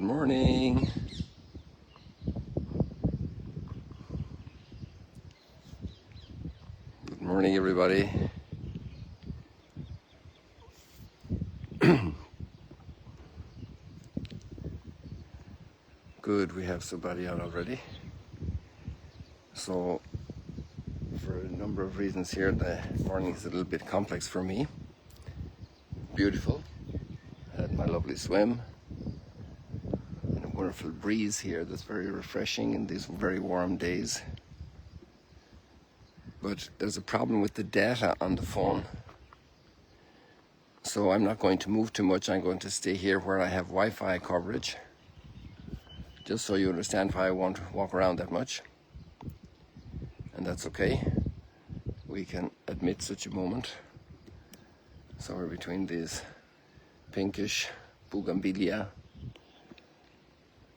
morning. Good morning, everybody. Good, we have somebody on already. So, for a number of reasons here, the morning is a little bit complex for me. Beautiful. I had my lovely swim. And a wonderful breeze here that's very refreshing in these very warm days. But there's a problem with the data on the phone. So I'm not going to move too much. I'm going to stay here where I have Wi-Fi coverage. Just so you understand why I won't walk around that much. And that's okay. We can admit such a moment. So we're between these pinkish bougainvillea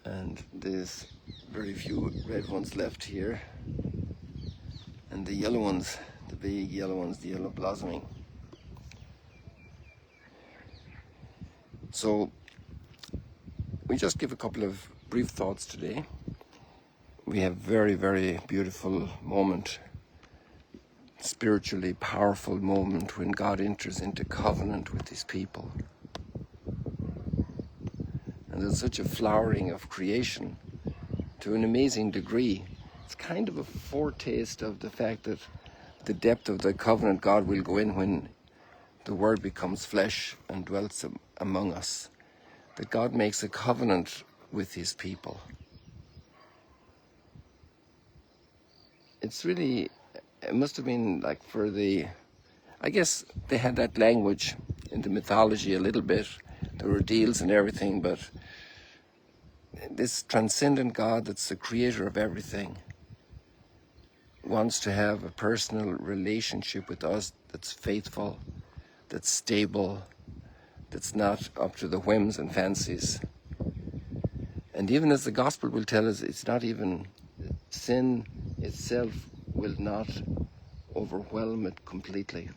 and there's very few red ones left here. And the yellow ones, the big yellow ones, the yellow blossoming. So we just give a couple of brief thoughts today. We have very, very beautiful moment, spiritually powerful moment when God enters into covenant with his people. And there's such a flowering of creation to an amazing degree. It's kind of a foretaste of the fact that the depth of the covenant God will go in when the Word becomes flesh and dwells among us. That God makes a covenant with his people. It's really, it must have been like I guess they had that language in the mythology a little bit. There were deals and everything, but this transcendent God that's the creator of everything wants to have a personal relationship with us that's faithful, that's stable, that's not up to the whims and fancies. And even as the gospel will tell us, it's not even sin itself will not overwhelm it completely.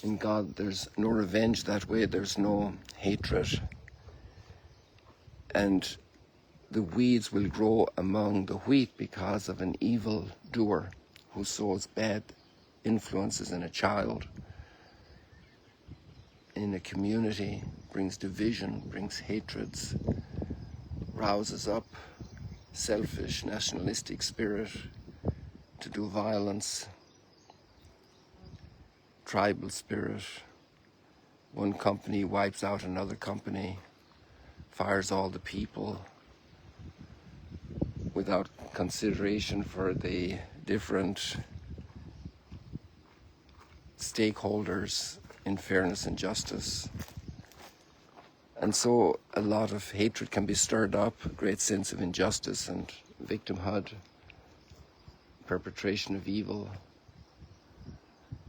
In God, there's no revenge that way, there's no hatred. And the weeds will grow among the wheat because of an evil doer who sows bad influences in a child, in a community, brings division, brings hatreds, rouses up selfish, nationalistic spirit to do violence, tribal spirit. One company wipes out another company, fires all the people without consideration for the different stakeholders in fairness and justice. And so a lot of hatred can be stirred up, a great sense of injustice and victimhood, perpetration of evil.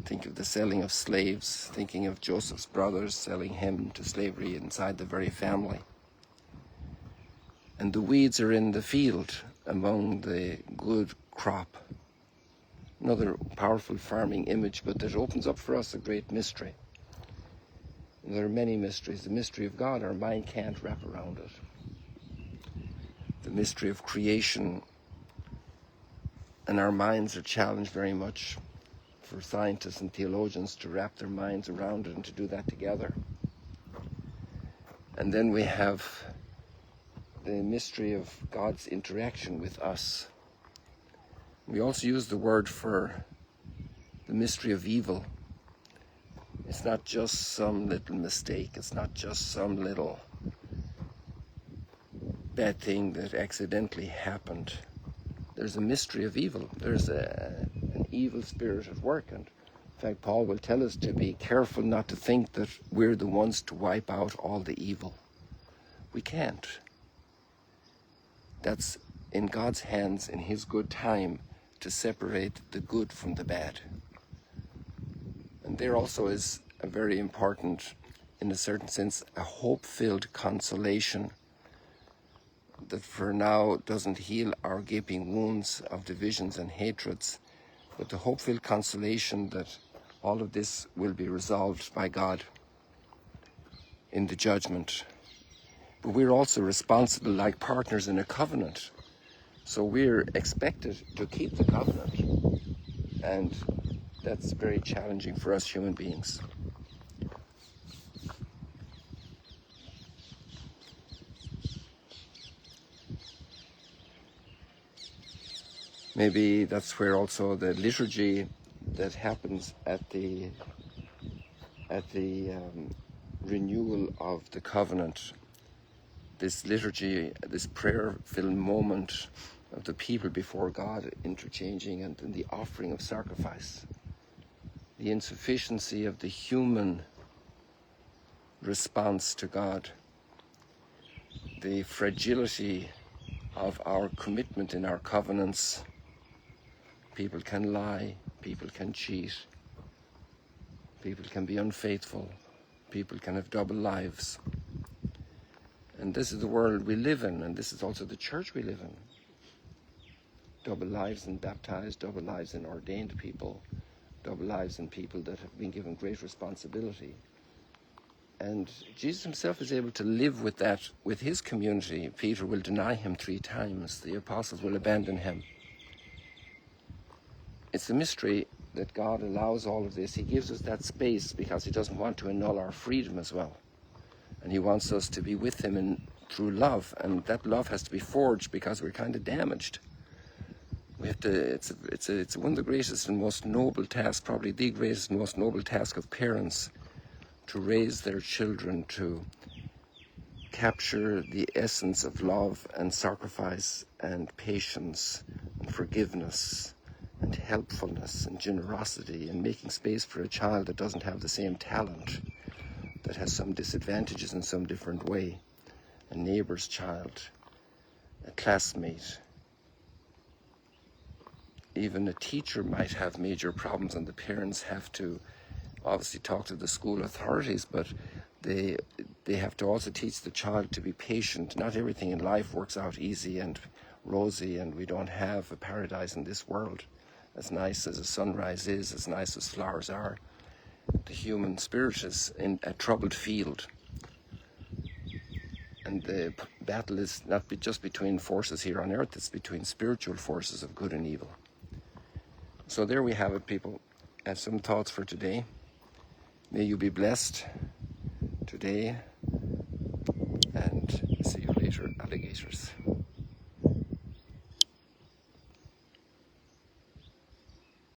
Think of the selling of slaves, thinking of Joseph's brothers selling him to slavery inside the very family. And the weeds are in the field among the good crop. Another powerful farming image, but that opens up for us a great mystery. And there are many mysteries. The mystery of God, our mind can't wrap around it. The mystery of creation, and our minds are challenged very much for scientists and theologians to wrap their minds around it and to do that together. And then we have the mystery of God's interaction with us. We also use the word for the mystery of evil. It's not just some little mistake. It's not just some little bad thing that accidentally happened. There's a mystery of evil. There's an evil spirit at work. And in fact, Paul will tell us to be careful not to think that we're the ones to wipe out all the evil. We can't. That's in God's hands, in his good time, to separate the good from the bad. And there also is a very important, in a certain sense, a hope-filled consolation that for now doesn't heal our gaping wounds of divisions and hatreds, but the hope-filled consolation that all of this will be resolved by God in the judgment but we're also responsible like partners in a covenant. So we're expected to keep the covenant, and that's very challenging for us human beings. Maybe that's where also the liturgy that happens at the renewal of the covenant, this liturgy, this prayer-filled moment of the people before God interchanging, and then the offering of sacrifice, the insufficiency of the human response to God, the fragility of our commitment in our covenants. People can lie, people can cheat, people can be unfaithful, people can have double lives. And this is the world we live in, and this is also the church we live in. Double lives in baptized, double lives in ordained people, double lives in people that have been given great responsibility. And Jesus himself is able to live with that with his community. Peter will deny him 3 times. The apostles will abandon him. It's a mystery that God allows all of this. He gives us that space because he doesn't want to annul our freedom as well. And he wants us to be with him through love. And that love has to be forged because we're kind of damaged. We have to. It's one of the greatest and most noble tasks, probably the greatest and most noble task of parents, to raise their children to capture the essence of love and sacrifice and patience and forgiveness and helpfulness and generosity, and making space for a child that doesn't have the same talent, that has some disadvantages in some different way, a neighbor's child, a classmate. Even a teacher might have major problems, and the parents have to obviously talk to the school authorities, but they have to also teach the child to be patient. Not everything in life works out easy and rosy, and we don't have a paradise in this world. As nice as a sunrise is, as nice as flowers are, the human spirit is in a troubled field. And the battle is not just between forces here on earth, it's between spiritual forces of good and evil. So there we have it, people. I have some thoughts for today. May you be blessed today, and see you later, alligators.